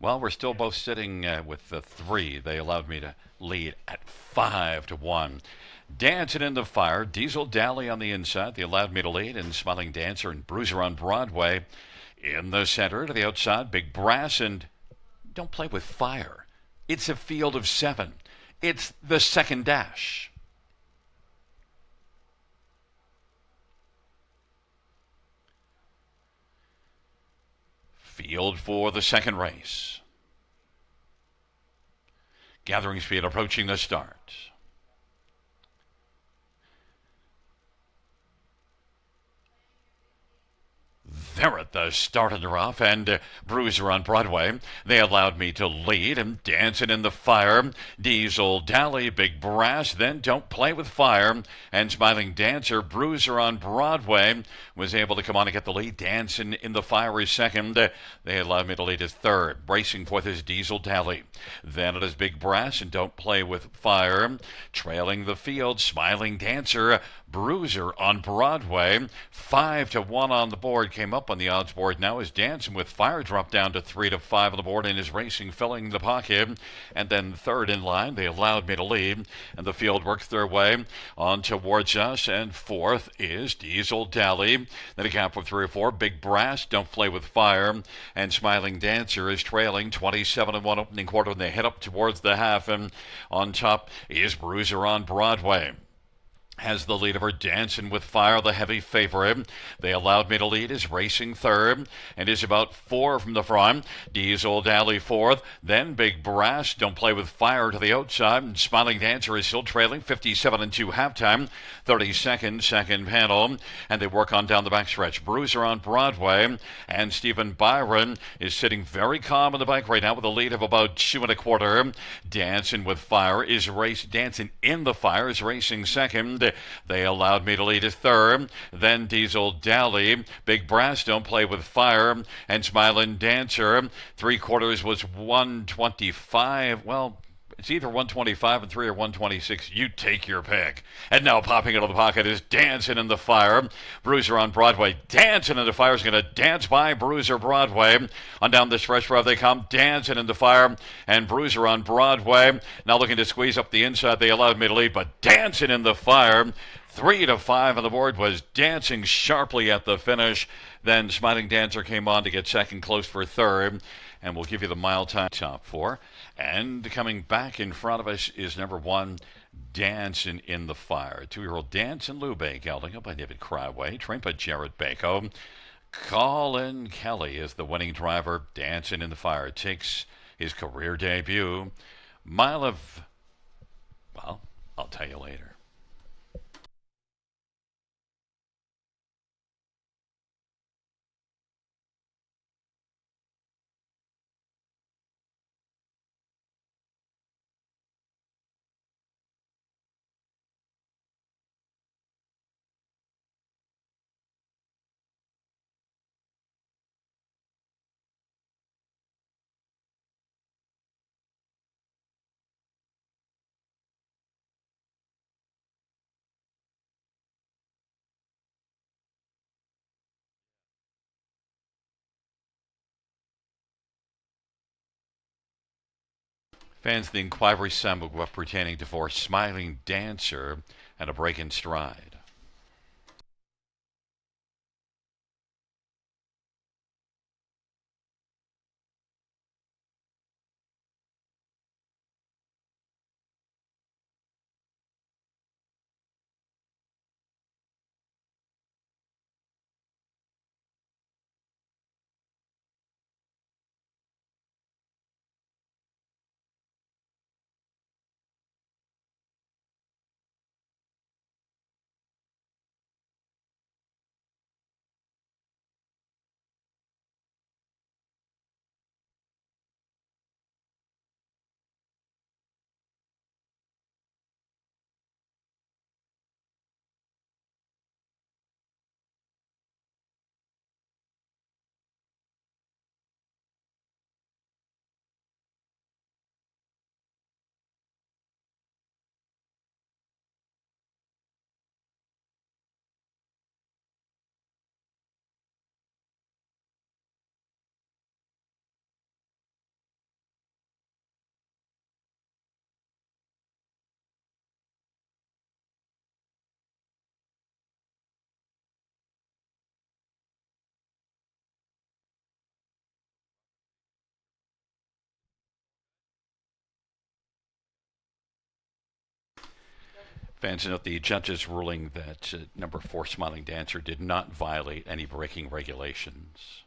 Well, we're still both sitting with the three. They allowed me to lead at 5-1. Dancing in the Fire, Diesel Dally on the inside. They allowed me to lead, and Smiling Dancer and Bruiser on Broadway. In the center to the outside, Big Brass and Don't Play with Fire. It's a field of seven. It's the second dash. Field for the second race. Gathering speed approaching the start. They're at the start of the rough, and Bruiser on Broadway. They allowed me to lead, and Dancing in the Fire, Diesel Dally, Big Brass, then Don't Play with Fire, and Smiling Dancer, Bruiser on Broadway was able to come on and get the lead. Dancing in the Fire is second. They allowed me to lead as third. Racing fourth is Diesel Dally. Then it is Big Brass and Don't Play with Fire. Trailing the field, Smiling Dancer, Bruiser on Broadway. 5-1 on the board. Came up on the odds board now as Dancing with Fire dropped down to 3-5 on the board and is racing, filling the pocket. And then third in line, they allowed me to lead. And the field works their way on towards us. And fourth is Diesel Dally. Then a gap of 3 or 4. Big Brass, Don't Play with Fire. And Smiling Dancer is trailing 27-1 opening quarter, and they head up towards the half. And on top is Bruiser on Broadway. Has the lead over Dancing with Fire, the heavy favorite. They allowed me to lead, is racing third and is about 4 from the front. Diesel Dally fourth, then Big Brass, Don't Play with Fire to the outside, and Smiling Dancer is still trailing 57-2 halftime. 32nd, second panel, and they work on down the backstretch. Bruiser on Broadway, and Stephen Byron is sitting very calm on the bike right now with a lead of about 2 1/4. Dancing with Fire is Dancing in the Fire is racing second. They allowed me to lead as third. Then Diesel Dally, Big Brass, Don't Play with Fire, and Smiling Dancer. 3/4 was 125. Well, it's either 125 and 3 or 126. You take your pick. And now popping into the pocket is Dancing in the Fire. Bruiser on Broadway. Dancing in the Fire is going to dance by Bruiser Broadway. On down the stretch where they come. Dancing in the Fire and Bruiser on Broadway. Now looking to squeeze up the inside. They allowed me to lead, but Dancing in the Fire. 3-5 on the board was Dancing sharply at the finish. Then Smiling Dancer came on to get second, close for third. And we'll give you the mile time top four. And coming back in front of us is number 1, Dancing in the Fire. 2-year-old Dancing Lou Bay, gelding up by David Cryway, trained by Jared Bako. Colin Kelly is the winning driver. Dancing in the Fire takes his career debut. Mile of, well, I'll tell you later. Fans of the inquiry sum pertaining to for Smiling Dancer and a break in stride. Fans note the judge's ruling that number 4 Smiling Dancer did not violate any braking regulations.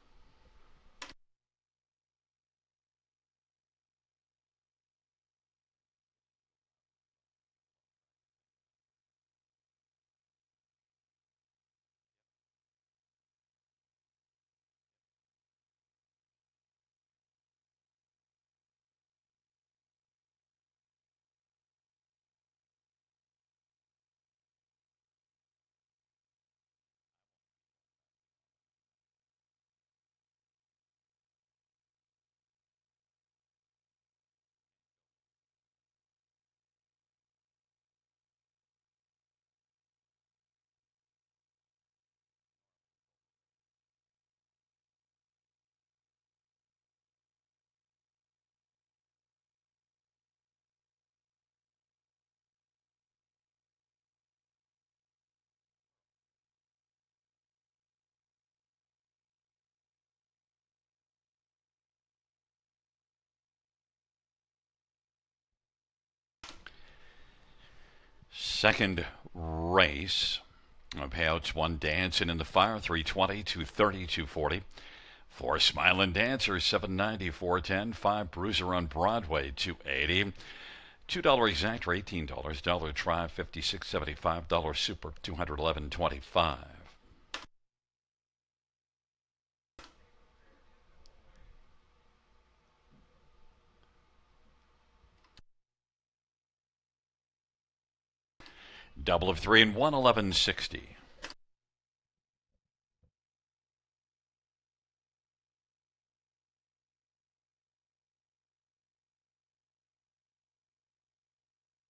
Second race. Payouts 1 Dancing in the Fire, 320, 230, 240. 4 Smiling Dancer, 790, 410. 5 Bruiser on Broadway, 280. $2 exact or $18. Dollar Try, 56.75. Dollar Super, 211.25. Double of 3 and 1, 1160.